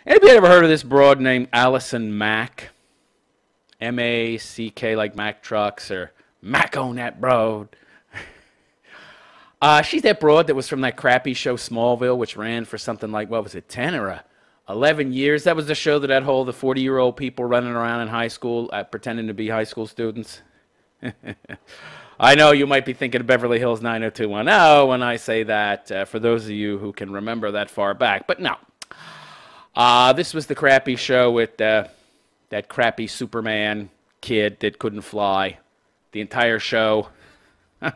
Anybody ever heard of this broad named Allison Mack? M-A-C-K, like Mack Trucks, or Mack on that broad. She's that broad that was from that crappy show Smallville, which ran for something like, what was it, 10 or 11 years? That was the show that had whole the 40-year-old people running around in high school pretending to be high school students. I know you might be thinking of Beverly Hills 90210 when I say that, for those of you who can remember that far back. But no. This was the crappy show with that crappy Superman kid that couldn't fly. The entire show.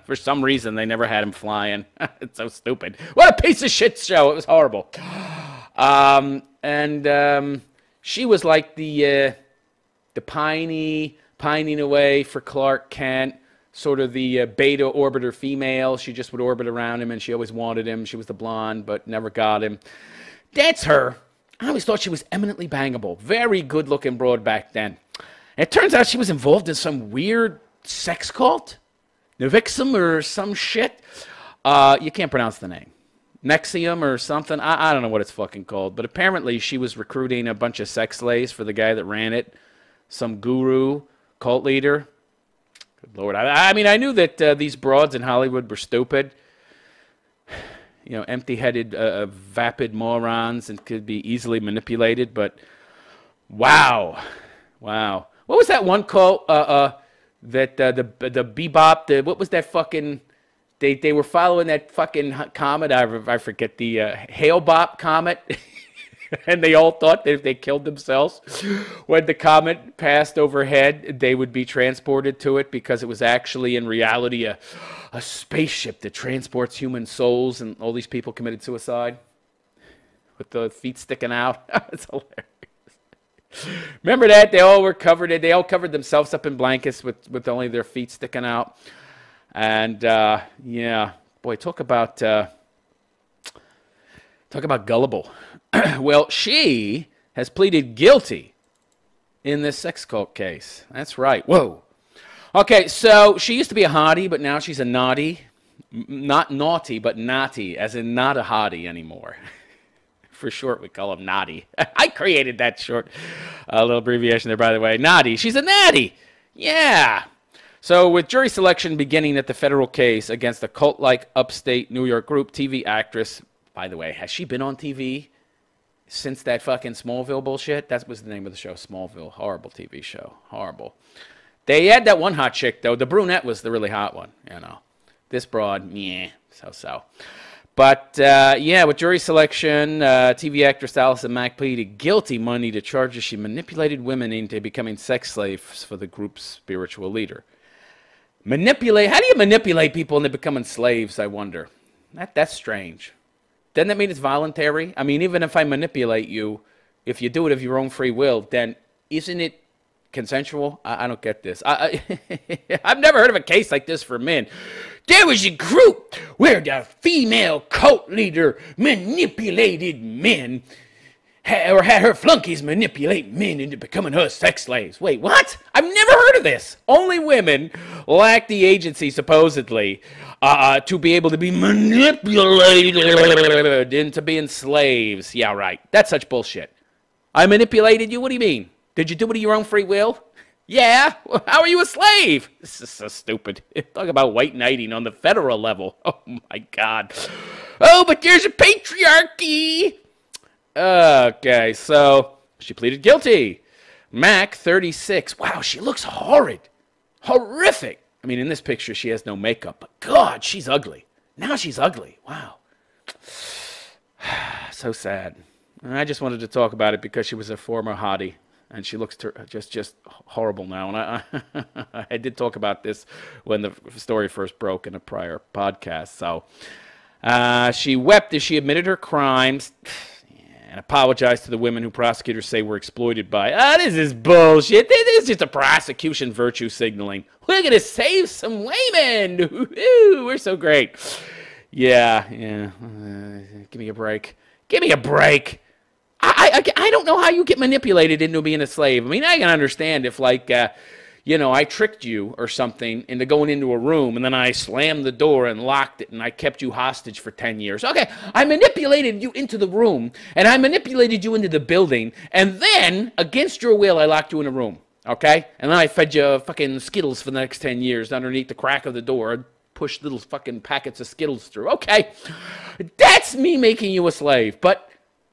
For some reason, they never had him flying. It's so stupid. What a piece of shit show. It was horrible. She was like the pining away for Clark Kent, sort of the beta orbiter female. She just would orbit around him, and she always wanted him. She was the blonde, but never got him. That's her. I always thought she was eminently bangable. Very good-looking broad back then. And it turns out she was involved in some weird sex cult. Novixum or some shit. You can't pronounce the name. Nexium or something. I don't know what it's fucking called. But apparently she was recruiting a bunch of sex slaves for the guy that ran it. Some guru, cult leader. Good Lord. I mean, I knew that these broads in Hollywood were stupid. You know, empty-headed, vapid morons and could be easily manipulated. But, wow. Wow. What was that one cult? That the Bebop, what was that fucking, they were following that fucking comet, I forget, the Hale-Bop comet, and they all thought that if they killed themselves when the comet passed overhead, they would be transported to it because it was actually in reality a spaceship that transports human souls, and all these people committed suicide with the feet sticking out. It's hilarious. Remember that? They all were covered. They all covered themselves up in blankets with only their feet sticking out. And yeah, boy, talk about gullible. Well, she has pleaded guilty in this sex cult case. That's right. Whoa. Okay, so she used to be a hottie, but now she's a naughty. Not naughty, but naughty, as in not a hottie anymore. For short, we call him Naughty. I created that short little abbreviation there, by the way. Naughty. She's a natty. Yeah. So with jury selection beginning at the federal case against the cult-like upstate New York group, TV actress, by the way, has she been on TV since that fucking Smallville bullshit? That was the name of the show, Smallville. Horrible TV show. Horrible. They had that one hot chick, though. The brunette was the really hot one, you know. This broad, meh, so-so. But, yeah, with jury selection, TV actress Allison Mack pleaded guilty Monday to charges she manipulated women into becoming sex slaves for the group's spiritual leader. Manipulate? How do you manipulate people into becoming slaves, I wonder? That's strange. Doesn't that mean it's voluntary? I mean, even if I manipulate you, if you do it of your own free will, then isn't it consensual? I don't get this. I've never heard of a case like this for men. There was a group where the female cult leader manipulated men, or had her flunkies manipulate men into becoming her sex slaves. Wait, what? I've never heard of this. Only women lack the agency, supposedly, to be able to be manipulated into being slaves. Yeah, right. That's such bullshit. I manipulated you? What do you mean? Did you do it of your own free will? Yeah. Well, how are you a slave? This is so stupid. Talk about white knighting on the federal level. Oh, my God. Oh, but there's a patriarchy. Okay, so she pleaded guilty. Mack, 36. Wow, she looks horrid. Horrific. I mean, in this picture, she has no makeup. But, God, she's ugly. Now she's ugly. Wow. So sad. I just wanted to talk about it because she was a former hottie. And she looks just horrible now. And I did talk about this when the story first broke in a prior podcast. So she wept as she admitted her crimes and apologized to the women who prosecutors say were exploited by. This is bullshit. This is just a prosecution virtue signaling. We're going to save some women. Ooh, we're so great. Yeah. Give me a break. Give me a break. I don't know how you get manipulated into being a slave. I mean, I can understand if, like, you know, I tricked you or something into going into a room, and then I slammed the door and locked it, and I kept you hostage for 10 years. Okay, I manipulated you into the room, and I manipulated you into the building, and then, against your will, I locked you in a room. Okay? And then I fed you fucking Skittles for the next 10 years underneath the crack of the door. Push little fucking packets of Skittles through. Okay. That's me making you a slave. But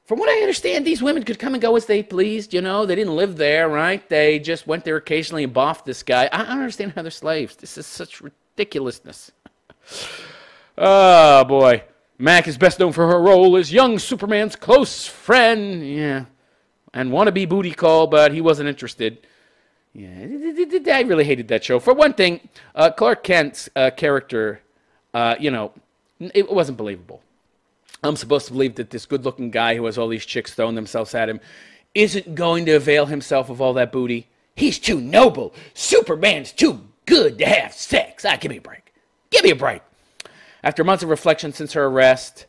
from what I understand, these women could come and go as they pleased, you know. They didn't live there, right? They just went there occasionally and boffed this guy. I don't understand how they're slaves. This is such ridiculousness. Oh, boy. Mack is best known for her role as young Superman's close friend. Yeah. And wannabe booty call, but he wasn't interested. Yeah, I really hated that show. For one thing, Clark Kent's character, you know, it wasn't believable. I'm supposed to believe that this good-looking guy who has all these chicks throwing themselves at him isn't going to avail himself of all that booty. He's too noble. Superman's too good to have sex. Give me a break. Give me a break. After months of reflection since her arrest,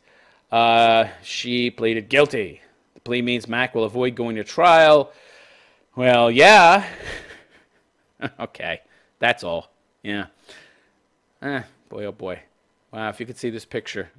she pleaded guilty. The plea means Mack will avoid going to trial. Well, yeah. Okay, that's all. Yeah. Boy, oh boy. Wow, if you could see this picture.